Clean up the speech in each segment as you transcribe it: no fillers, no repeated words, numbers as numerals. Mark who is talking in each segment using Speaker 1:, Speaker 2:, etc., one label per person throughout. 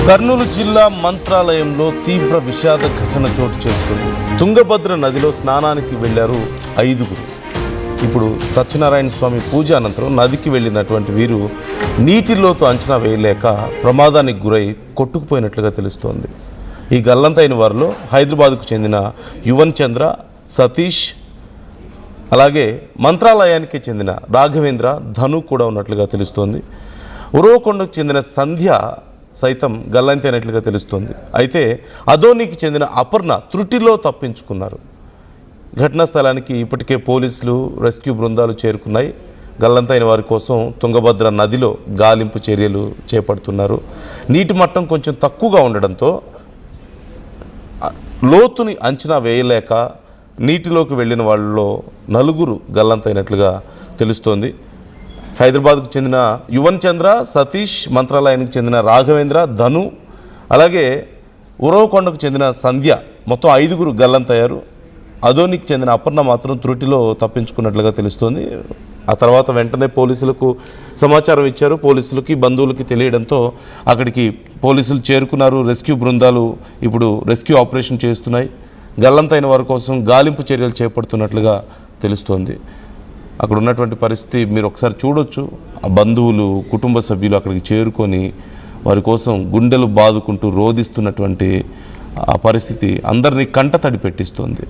Speaker 1: కర్నూలు జిల్లా మంత్రాలయంలో తీవ్ర విషాద ఘటన చోటు చేసుకుంది. తుంగభద్ర నదిలో స్నానానికి వెళ్లారు 5. ఇప్పుడు సత్యనారాయణ స్వామి పూజ అనంతరం నదికి వెళ్ళినటువంటి వీరు నీటిలోతో అంచనా వేయలేక ప్రమాదానికి గురై కొట్టుకుపోయినట్లుగా తెలుస్తోంది. ఈ గల్లంతైన వారిలో హైదరాబాద్కు చెందిన యువన్ చంద్ర, సతీష్, అలాగే మంత్రాలయానికి చెందిన రాఘవేంద్ర, ధను కూడా ఉన్నట్లుగా తెలుస్తోంది. ఉరవకొండకు చెందిన సంధ్య సైతం గల్లంతైనట్లుగా తెలుస్తోంది. అయితే అదోనికి చెందిన అపర్ణ త్రుటిలో తప్పించుకున్నారు. ఘటనా స్థలానికి ఇప్పటికే పోలీసులు, రెస్క్యూ బృందాలు చేరుకున్నాయి. గల్లంతైన వారి కోసం తుంగభద్ర నదిలో గాలింపు చర్యలు చేపడుతున్నారు. నీటి మట్టం కొంచెం తక్కువగా ఉండడంతో లోతుని అంచనా వేయలేక నీటిలోకి వెళ్ళిన వాళ్ళలో 4 గల్లంతైనట్లుగా తెలుస్తోంది. హైదరాబాద్కు చెందిన యువన్ చంద్ర, సతీష్, మంత్రాలయానికి చెందిన రాఘవేంద్ర, ధను, అలాగే ఉరవకొండకు చెందిన సంధ్య, మొత్తం 5 గల్లంతయ్యారు. అదోనికి చెందిన అపర్ణ మాత్రం త్రుటిలో తప్పించుకున్నట్లుగా తెలుస్తోంది. ఆ తర్వాత వెంటనే పోలీసులకు సమాచారం ఇచ్చారు. పోలీసులకి, బంధువులకి తెలియడంతో అక్కడికి పోలీసులు చేరుకున్నారు. రెస్క్యూ బృందాలు ఇప్పుడు రెస్క్యూ ఆపరేషన్ చేస్తున్నాయి. గల్లంతైన వారి కోసం గాలింపు చర్యలు చేపడుతున్నట్లుగా తెలుస్తోంది. అక్కడ ఉన్నటువంటి పరిస్థితి మీరు ఒకసారి చూడొచ్చు. ఆ బంధువులు, కుటుంబ సభ్యులు అక్కడికి చేరుకొని వారి కోసం గుండెలు బాదుకుంటూ రోధిస్తున్నటువంటి ఆ పరిస్థితి అందరినీ కంటతడి పెట్టిస్తోంది.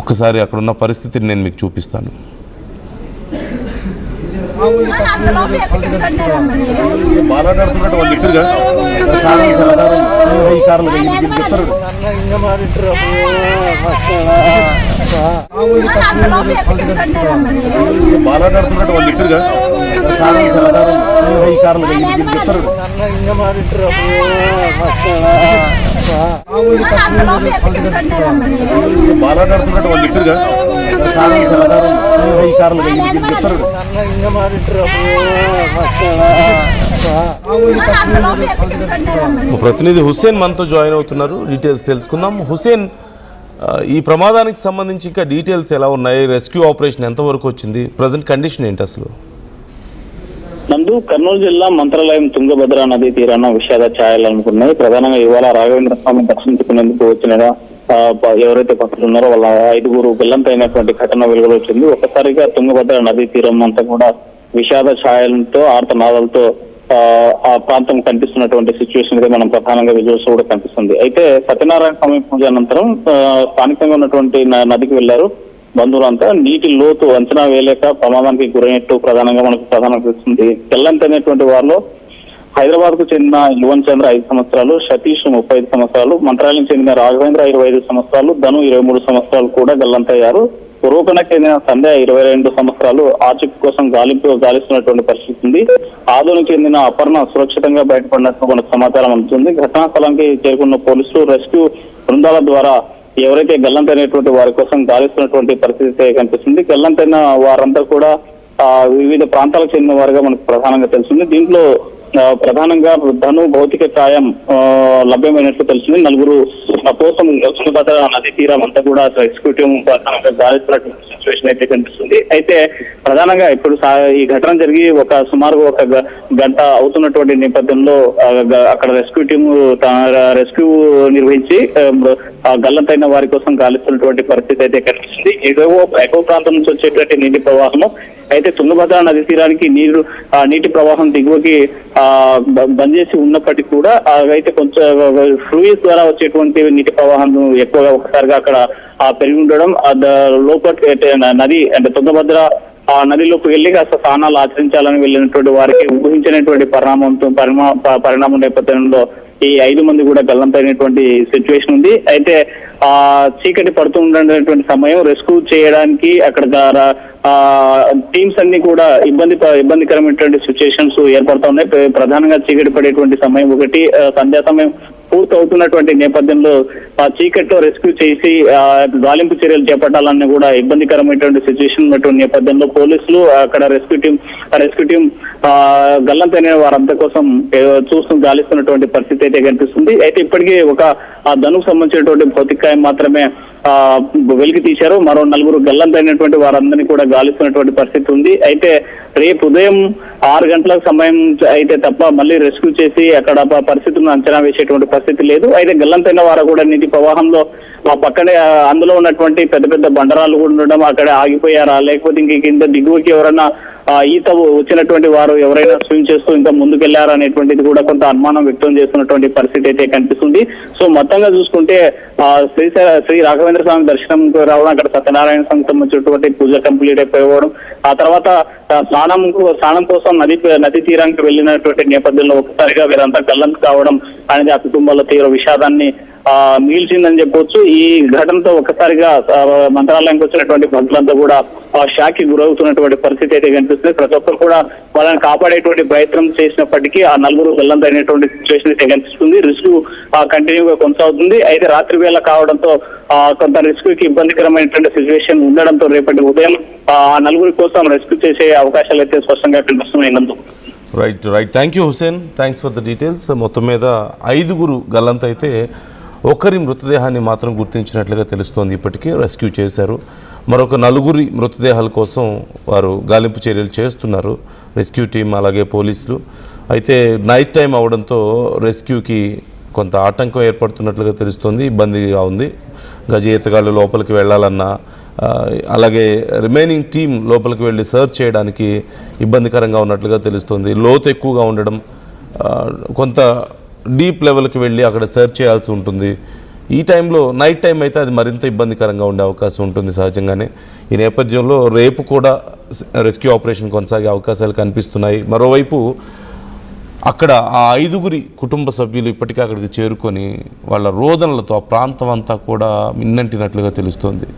Speaker 1: ఒక్కసారి అక్కడున్న పరిస్థితిని నేను మీకు చూపిస్తాను. ప్రతినిధి హుస్సేన్ మనతో జాయిన్ అవుతున్నారు. డీటెయిల్స్ తెలుసుకుందాం. హుస్సేన్, ఈ ప్రమాదానికి సంబంధించి ఇంకా డీటెయిల్స్ ఎలా ఉన్నాయి? రెస్క్యూ ఆపరేషన్ ఎంతవరకు వచ్చింది? ప్రజెంట్ కండిషన్ ఏంటి అసలు?
Speaker 2: నందు, కర్నూలు జిల్లా మంత్రాలయం తుంగభద్ర నదీ తీరాన విషాద ఛాయలు అనుకున్నాయి. ప్రధానంగా ఇవాళ రాఘవేంద్ర స్వామి దర్శించుకునేందుకు వచ్చిన ఎవరైతే భక్తులు ఉన్నారో వాళ్ళ 5 గల్లంతైనటువంటి ఘటన వెలుగులో వచ్చింది. ఒక్కసారిగా తుంగభద్ర నదీ తీరం అంతా కూడా విషాద ఛాయలతో, ఆర్తనాదాలతో ఆ ప్రాంతం కనిపిస్తున్నటువంటి సిచ్యువేషన్ అయితే మనం ప్రధానంగా విజువల్స్ కూడా కనిపిస్తుంది. అయితే సత్యనారాయణ స్వామి పూజ అనంతరం స్థానికంగా ఉన్నటువంటి నదికి వెళ్లారు బంధువులంతా. నీటి లోతు అంచనా వేయలేక ప్రమాదానికి గురైనట్టు ప్రధానంగా తెలుస్తుంది. గల్లంతైనటువంటి వారిలో హైదరాబాద్ కు చెందిన యువన్ చంద్ర 5 సంవత్సరాలు, సతీష్ 35 సంవత్సరాలు, మంత్రాలయం చెందిన రాఘవేంద్ర 25 సంవత్సరాలు, ధను 23 సంవత్సరాలు కూడా గల్లంతయ్యారు. ఉరవకొండకు చెందిన సంధ్య 22 సంవత్సరాలు ఆచూకీ కోసం గాలిస్తున్నటువంటి పరిస్థితి ఉంది. ఆదోనికి చెందిన అపర్ణ సురక్షితంగా బయటపడినట్టు మనకు సమాచారం అందుతుంది. ఘటనా స్థలానికి చేరుకున్న పోలీసులు, రెస్క్యూ బృందాల ద్వారా ఎవరైతే గల్లంతైనటువంటి వారి కోసం గాలిస్తున్నటువంటి పరిస్థితి కనిపిస్తుంది. గల్లంతైన వారంతా కూడా వివిధ ప్రాంతాలకు చెందిన వారుగా మనకు ప్రధానంగా తెలుస్తుంది. దీంట్లో ప్రధానంగా ధను భౌతిక కాయం లభ్యమైనట్లు తెలుస్తుంది. 4 కోసం తుంగభద్ర నది తీరం అంతా కూడా ఎగ్జిక్యూటివ్ గాలిస్తున్నటువంటి సిచ్యువేషన్ అయితే కనిపిస్తుంది. అయితే ప్రధానంగా ఇప్పుడు ఈ ఘటన జరిగి సుమారుగా 1 గంట అవుతున్నటువంటి నేపథ్యంలో అక్కడ రెస్క్యూ నిర్వహించి గల్లంతైన వారి కోసం గాలిస్తున్నటువంటి పరిస్థితి అయితే కనిపిస్తుంది. ఎగువ ప్రాంతం నుంచి వచ్చేటువంటి నీటి ప్రవాహము అయితే తుంగభద్ర నది తీరానికి నీటి ప్రవాహం దిగువకి బంద్ చేసి ఉన్నప్పటికీ కూడా అయితే కొంచెం ఫ్లూయిడ్స్ ద్వారా వచ్చేటువంటి నీటి ప్రవాహం ఎక్కువగా ఒకసారిగా అక్కడ పెరిగి ఉండడం, లోపల నది అంటే తుంగభద్ర ఆ నదిలోకి వెళ్లి కాస్త స్నానాలు ఆచరించాలని వెళ్ళినటువంటి వారికి ఊహించినటువంటి పరిణామం నేపథ్యంలో ఈ 5 మంది కూడా గల్లంతైనటువంటి సిచ్యువేషన్ ఉంది. అయితే చీకటి పడుతూ ఉండేటువంటి సమయం రెస్క్యూ చేయడానికి అక్కడ టీమ్స్ అన్ని కూడా ఇబ్బందికరమైనటువంటి సిచ్యువేషన్స్ ఏర్పడుతూ ఉన్నాయి. ప్రధానంగా చీకటి పడేటువంటి సమయం, సంధ్యా సమయం పూర్తి అవుతున్నటువంటి నేపథ్యంలో చీకట్లో రెస్క్యూ చేసి గాలింపు చర్యలు చేపట్టాలని కూడా ఇబ్బందికరమైనటువంటి సిచ్యువేషన్ ఉన్నటువంటి నేపథ్యంలో పోలీసులు అక్కడ రెస్క్యూ టీం గల్లంతైన వారంతా కోసం చూస్తూ గాలిస్తున్నటువంటి పరిస్థితి అయితే కనిపిస్తుంది. అయితే ఇప్పటికీ ధనుకు సంబంధించినటువంటి భౌతికాయం మాత్రమే వెలికి తీశారు. మరో 4 గల్లంతైనటువంటి వారందరినీ కూడా గాలిస్తున్నటువంటి పరిస్థితి ఉంది. అయితే రేపు ఉదయం 6 గంటల సమయం అయితే తప్ప మళ్ళీ రెస్క్యూ చేసి అక్కడ పరిస్థితులను అంచనా వేసేటువంటి పరిస్థితి లేదు. అయితే గల్లంతైన వారు కూడా నీటి ప్రవాహంలో పక్కనే అందులో ఉన్నటువంటి పెద్ద పెద్ద బండరాలు కూడా ఉండడం, అక్కడ ఆగిపోయారా లేకపోతే ఇంక కింద దిగువకి ఎవరైనా ఈత వచ్చినటువంటి వారు ఎవరైనా స్విమ్ చేస్తూ ఇంకా ముందుకెళ్లారా అనేటువంటిది కూడా కొంత అనుమానం వ్యక్తం చేస్తున్నటువంటి పరిస్థితి అయితే కనిపిస్తుంది. సో మొత్తంగా చూసుకుంటే శ్రీ రాఘవేంద్ర స్వామి దర్శనం రావడం, అక్కడ సత్యనారాయణ స్వామికి సంబంధించినటువంటి పూజ కంప్లీట్ అయిపోవడం, ఆ తర్వాత స్నానం కోసం నది తీరానికి వెళ్ళినటువంటి నేపథ్యంలో ఒకసారిగా వీరంతా గల్లంతు కావడం అనేది ఆ కుటుంబాల్లో తీవ్ర విషాదాన్ని మిగిల్చిందని చెప్పొచ్చు. ఈ ఘటనతో ఒక్కసారిగా మంత్రాలయానికి వచ్చినటువంటి భక్తులంతా కూడా షాక్ కి గురవుతున్నటువంటి పరిస్థితి అయితే కనిపిస్తుంది. ప్రతి ఒక్కరు కూడా వాళ్ళని కాపాడేటువంటి ప్రయత్నం చేసినప్పటికీ ఆ 4 గల్లంతైనటువంటి సిచ్యువేషన్ అయితే కనిపిస్తుంది. రిస్క్ కంటిన్యూగా కొనసాగుతుంది. అయితే రాత్రి వేళ కావడంతో కొంత రిస్క్ కి ఇబ్బందికరమైనటువంటి సిచ్యువేషన్ ఉండడంతో రేపటి ఉదయం ఆ 4 కోసం రెస్క్యూ చేసే అవకాశాలు అయితే స్పష్టంగా కనిపిస్తున్నాయి.
Speaker 1: Right thank you Hussain, thanks for the details. మొత్తం మీద 5 గల్లంత అయితే ఒకరి మృతదేహాన్ని మాత్రం గుర్తించినట్లుగా తెలుస్తోంది. ఇప్పటికీ రెస్క్యూ చేశారు. మరొక 4 మృతదేహాల కోసం వారు గాలింపు చర్యలు చేస్తున్నారు, రెస్క్యూ టీం అలాగే పోలీసులు. అయితే నైట్ టైం అవడంతో రెస్క్యూకి కొంత ఆటంకం ఏర్పడుతున్నట్లుగా తెలుస్తోంది, ఇబ్బందిగా ఉంది. గజ ఈతగాళ్ళు లోపలికి వెళ్ళాలన్నా అలాగే రిమైనింగ్ టీం లోపలికి వెళ్ళి సర్చ్ చేయడానికి ఇబ్బందికరంగా ఉన్నట్లుగా తెలుస్తోంది. లోతు ఎక్కువగా ఉండడం, కొంత డీప్ లెవెల్కి వెళ్ళి అక్కడ సెర్చ్ చేయాల్సి ఉంటుంది. ఈ టైంలో నైట్ టైం అయితే అది మరింత ఇబ్బందికరంగా ఉండే అవకాశం ఉంటుంది సహజంగానే. ఈ నేపథ్యంలో రేపు కూడా రెస్క్యూ ఆపరేషన్ కొనసాగే అవకాశాలు కనిపిస్తున్నాయి. మరోవైపు అక్కడ ఆ 5 కుటుంబ సభ్యులు ఇప్పటికే అక్కడికి చేరుకొని వాళ్ళ రోదనలతో ఆ ప్రాంతం అంతా కూడా మిన్నంటినట్లుగా తెలుస్తోంది.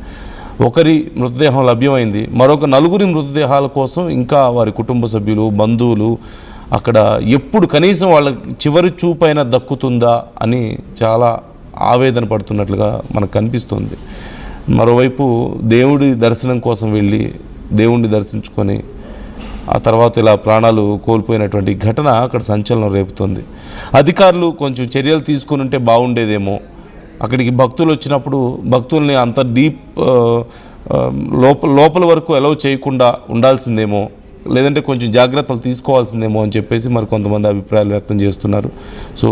Speaker 1: ఒకరి మృతదేహం లభ్యమైంది, మరొక 4 మృతదేహాల కోసం ఇంకా వారి కుటుంబ సభ్యులు బంధువులు అక్కడ ఎప్పుడు కనీసం వాళ్ళ చివరి చూపైనా దక్కుతుందా అని చాలా ఆవేదన పడుతున్నట్లుగా మనకు కనిపిస్తుంది. మరోవైపు దేవుడి దర్శనం కోసం వెళ్ళి దేవుణ్ణి దర్శించుకొని ఆ తర్వాత ఇలా ప్రాణాలు కోల్పోయినటువంటి ఘటన అక్కడ సంచలనం రేపుతుంది. అధికారులు కొంచెం చర్యలు తీసుకుని ఉంటే బాగుండేదేమో. అక్కడికి భక్తులు వచ్చినప్పుడు భక్తుల్ని అంత డీప్ లోపల వరకు అలౌ చేయకుండా ఉండాల్సిందేమో, లేదంటే కొంచెం జాగ్రత్తలు తీసుకోవాల్సిందేమో అని చెప్పేసి మరి కొంతమంది అభిప్రాయాలు వ్యక్తం చేస్తున్నారు. సో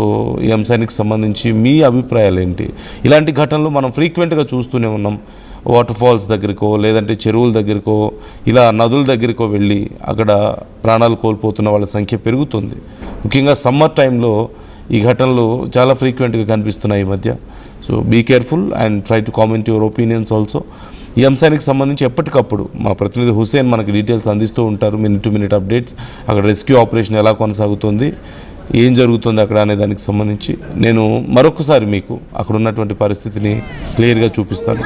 Speaker 1: ఈ అంశానికి సంబంధించి మీ అభిప్రాయాలు ఏంటి? ఇలాంటి ఘటనలు మనం ఫ్రీక్వెంట్గా చూస్తూనే ఉన్నాం. వాటర్ ఫాల్స్ దగ్గరికో లేదంటే చెరువుల దగ్గరికో ఇలా నదుల దగ్గరికో వెళ్ళి అక్కడ ప్రాణాలు కోల్పోతున్న వాళ్ళ సంఖ్య పెరుగుతుంది. ముఖ్యంగా సమ్మర్ టైంలో ఈ ఘటనలు చాలా ఫ్రీక్వెంట్గా కనిపిస్తున్నాయి ఈ మధ్య. So be careful and try to comment your opinions also. ఈ అంశానికి సంబంధించి ఎప్పటికప్పుడు మా ప్రతినిధి హుసేన్ మనకి డీటెయిల్స్ అందిస్తూ ఉంటారు, మినిట్ టు మినిట్ అప్డేట్స్. అక్కడ రెస్క్యూ ఆపరేషన్ ఎలా కొనసాగుతుంది, ఏం జరుగుతుంది అక్కడ అనే దానికి సంబంధించి నేను మరొకసారి మీకు అక్కడ ఉన్నటువంటి పరిస్థితిని క్లియర్గా చూపిస్తాను.